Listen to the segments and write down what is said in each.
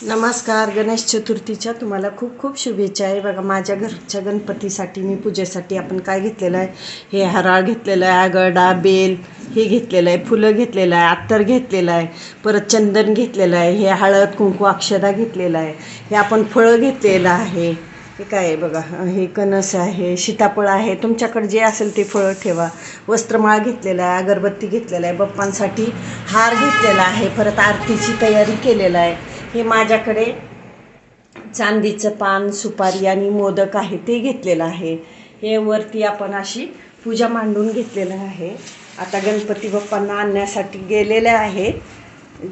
नमस्कार. गणेश चतुर्थीच्या तुम्हाला खूप खूप शुभेच्छा आहे. बघा माझ्या घरच्या गणपतीसाठी मी पूजेसाठी आपण काय घेतलेलं आहे, हे हराळ घेतलेलं आहे, आगरडा बेल हे घेतलेलं आहे, फुलं घेतलेलं आहे, अत्तर घेतलेलं आहे, परत चंदन घेतलेलं आहे, हे हळद कुंकू अक्षदा घेतलेलं आहे, हे आपण फळं घेतलेलं आहे, हे काय आहे बघा, हे कणस आहे, सीताफळ आहे, तुमच्याकडे जे असेल ते फळं ठेवा. वस्त्रमाळ घेतलेला आहे, अगरबत्ती घेतलेला आहे, बाप्पांसाठी हार घेतलेला आहे, परत आरतीची तयारी केलेलं आहे. हे माझ्याकडे चांदीचं पान सुपारी आणि मोदक आहे ते घेतलेलं आहे. हे वरती आपण अशी पूजा मांडून घेतलेलं आहे. आता गणपती बाप्पांना आणण्यासाठी गेलेले आहे.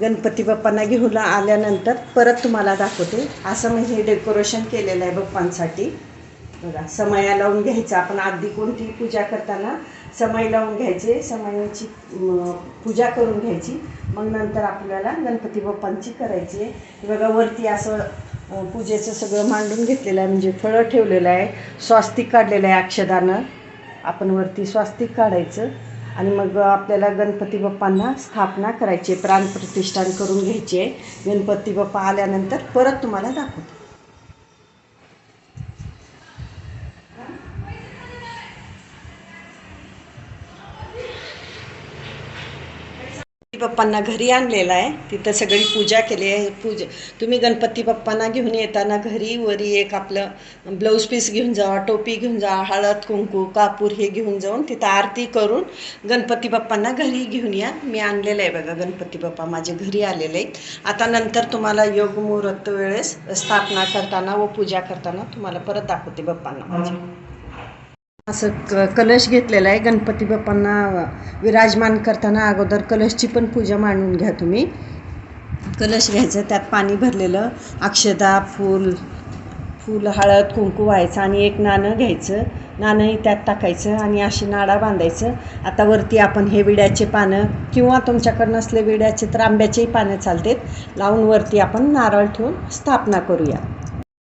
गणपती बाप्पांना घेऊन आल्यानंतर परत तुम्हाला दाखवते. असं म्हणजे हे डेकोरेशन केलेलं आहे बाप्पांसाठी. बघा समया लावून घ्यायचा. आपण आधी कोणतीही पूजा करताना समय लावून घ्यायचे, समयाची पूजा करून घ्यायची, मग नंतर आपल्याला गणपती बाप्पांची करायची आहे. बघा वरती असं पूजेचं सगळं मांडून घेतलेलं आहे, म्हणजे फळं ठेवलेलं आहे, स्वास्तिक काढलेलं आहे अक्षदानं. आपण वरती स्वास्तिक काढायचं आणि मग आपल्याला गणपती बाप्पांना स्थापना करायची, प्राणप्रतिष्ठान करून घ्यायची आहे. गणपती बाप्पा आल्यानंतर परत तुम्हाला दाखवतो. बाप्पांना घरी आणलेला आहे, तिथं सगळी पूजा केली आहे. तुम्ही गणपती बाप्पांना घेऊन येताना घरी वरी एक आपलं ब्लाऊज पीस घेऊन जा, टोपी घेऊन जा, हळद कुंकू कापूर हे घेऊन जाऊन तिथं आरती करून गणपती बाप्पांना घरी घेऊन या. मी आणलेलं आहे बघा, गणपती बाप्पा माझे घरी आलेले आहेत. आता नंतर तुम्हाला योग मुहूर्त वेळेस स्थापना करताना व पूजा करताना तुम्हाला परत दाखवते बाप्पांना माझे. असं कलश घेतलेला आहे. गणपती बाप्पांना विराजमान करताना अगोदर कलशची पण पूजा मांडून घ्या तुम्ही. कलश घ्यायचं, त्यात पाणी भरलेलं, अक्षदा फूल हळद कुंकू व्हायचं आणि एक नाणं घ्यायचं, नाणंही त्यात टाकायचं आणि अशी नाडा बांधायचं. आता वरती आपण हे विड्याचे पानं किंवा तुमच्याकडे नसले विड्याचे तर आंब्याचेही पानं चालतात लावून वरती आपण नारळ ठेवून स्थापना करूया.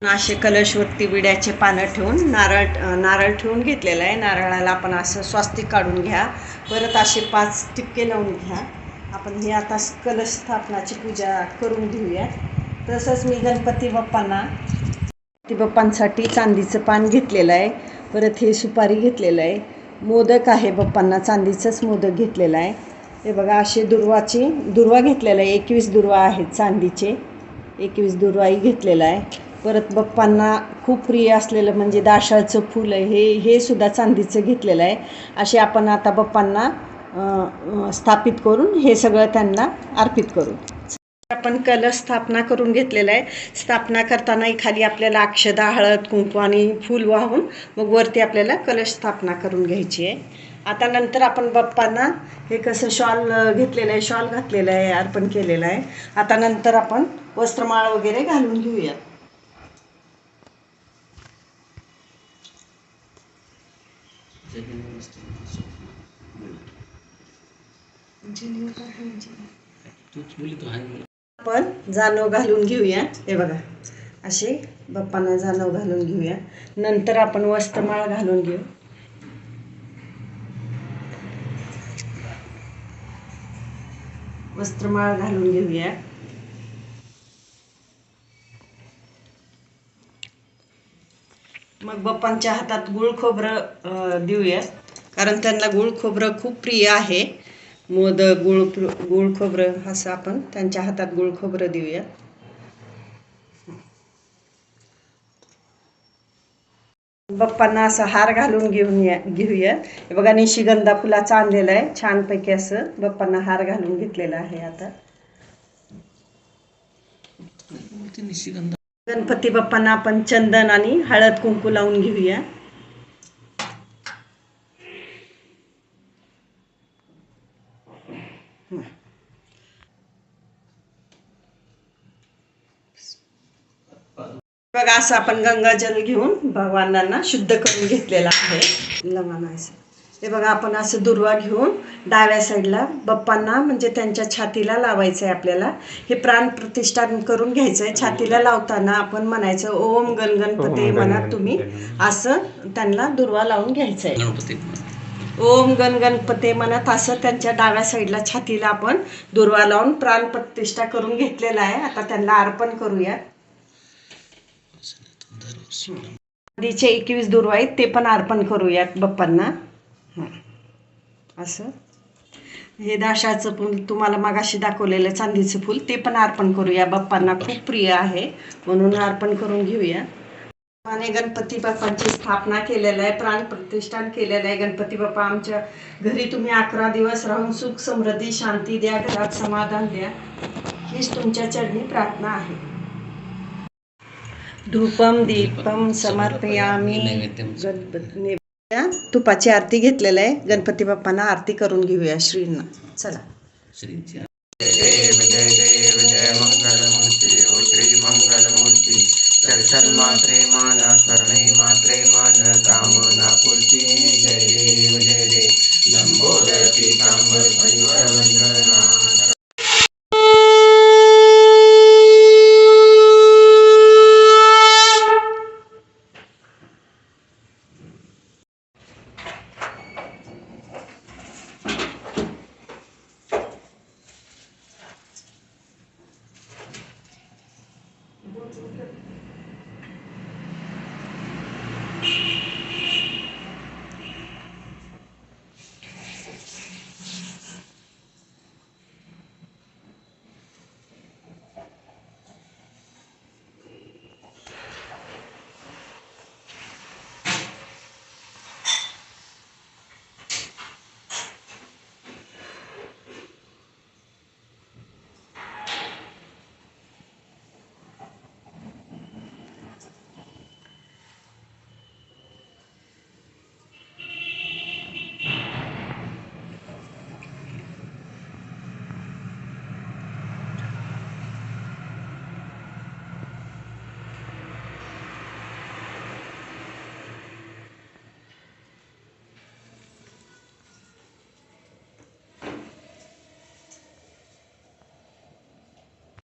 असे कलशवरती विड्याचे पानं ठेवून नारळ ठेवून घेतलेलं आहे. नारळाला आपण असं स्वास्तिक काढून घ्या, परत असे 5 टिपके लावून घ्या. आपण हे आता कलश स्थापनाची पूजा करून घेऊया. तसंच मी गणपती बाप्पांसाठी चांदीचं पान घेतलेलं आहे, परत हे सुपारी घेतलेलं आहे, मोदक आहे बाप्पांना चांदीचंच मोदक घेतलेलं आहे. हे बघा असे दुर्वा घेतलेला आहे, 21 दुर्वा आहेत चांदीचे, 21 दुर्वाही घेतलेला आहे. परत बाप्पांना खूप प्रिय असलेलं म्हणजे दाशाचं फूल आहे, हे सुद्धा चांदीचं घेतलेलं आहे. असे आपण आता बाप्पांना स्थापित करून हे सगळं त्यांना अर्पित करू. आपण कलश स्थापना करून घेतलेला आहे. स्थापना करतानाही खाली आपल्याला अक्षदा हळद कुंकू आणि फूल वाहून मग वरती आपल्याला कलश स्थापना करून घ्यायची आहे. आता नंतर आपण बाप्पांना हे कसं शॉल घेतलेलं आहे, शॉल घातलेलं आहे, अर्पण केलेलं आहे. आता नंतर आपण वस्त्रमाळ वगैरे घालून घेऊया. आपण जानव घालून घेऊया. हे बघा असे बाप्पांना जानव घालून घेऊया. नंतर आपण वस्त्रमाळ घालून घेऊ. वस्त्रमाळ घालून घेऊया. मग बाप्पांच्या हातात गुळ खोबरं देऊया, कारण त्यांना गुळ खोबरं खूप प्रिय आहे. मोदक गुळ खोबरं असं आपण त्यांच्या हातात गुळ खोबरं देऊया. बाप्पांना असं हार घालून घेऊया. हे बघा निशिगंधा फुलाचा आणलेला आहे, छानपैकी असं बाप्पांना हार घालून घेतलेला आहे. आता गणपती बाप्पांना आपण चंदन आणि हळद कुंकू लावून घेऊया. बघा असं आपण गंगाजल घेऊन भगवानांना शुद्ध करून घेतलेला आहे. लमानायचं हे बघा आपण असं दुर्वा घेऊन डाव्या साईडला बाप्पांना म्हणजे त्यांच्या छातीला लावायचं आहे. आपल्याला हे प्राणप्रतिष्ठान करून घ्यायचं आहे. छातीला लावताना आपण म्हणायचं ओम गणगणपते म्हणा तुम्ही, असं त्यांना दुर्वा लावून घ्यायचं आहे. ओम गण गणपते म्हणत असं त्यांच्या डाव्या साईडला छातीला आपण दुर्वा लावून प्राणप्रतिष्ठा करून घेतलेला आहे. आता त्यांना अर्पण करूया. आधीचे 21 दुर्वा आहेत ते पण अर्पण करूयात बाप्पांना. असं हे दाशाचं फूल तुम्हाला मगाशी दाखवलेलं चांदीचं फूल ते पण अर्पण करूया. बाप्पांना खूप प्रिय आहे म्हणून अर्पण करून घेऊया. आणि गणपती बाप्पांची स्थापना केलेलं आहे, प्राणप्रतिष्ठान केलेलं आहे. गणपती बाप्पा आमच्या घरी तुम्ही 11 दिवस राहून सुख समृद्धी शांती द्या, घरात समाधान द्या, हीच तुमच्या चरणी प्रार्थना आहे. धूपम दीपम समर्पयामी. गणपती तुपाची आरती घेतलेलं आहे. गणपती बाप्पांना आरती करून घेऊया श्रींना. चला. श्रींची जय देव जय मंगलमूर्ती ओ श्री मंगलमूर्ती. दर्शन मात्रे मान करणे मात्रे मान कामना पूर्ती. जय देव लंबोदर पीतांबर परिवार वंदना.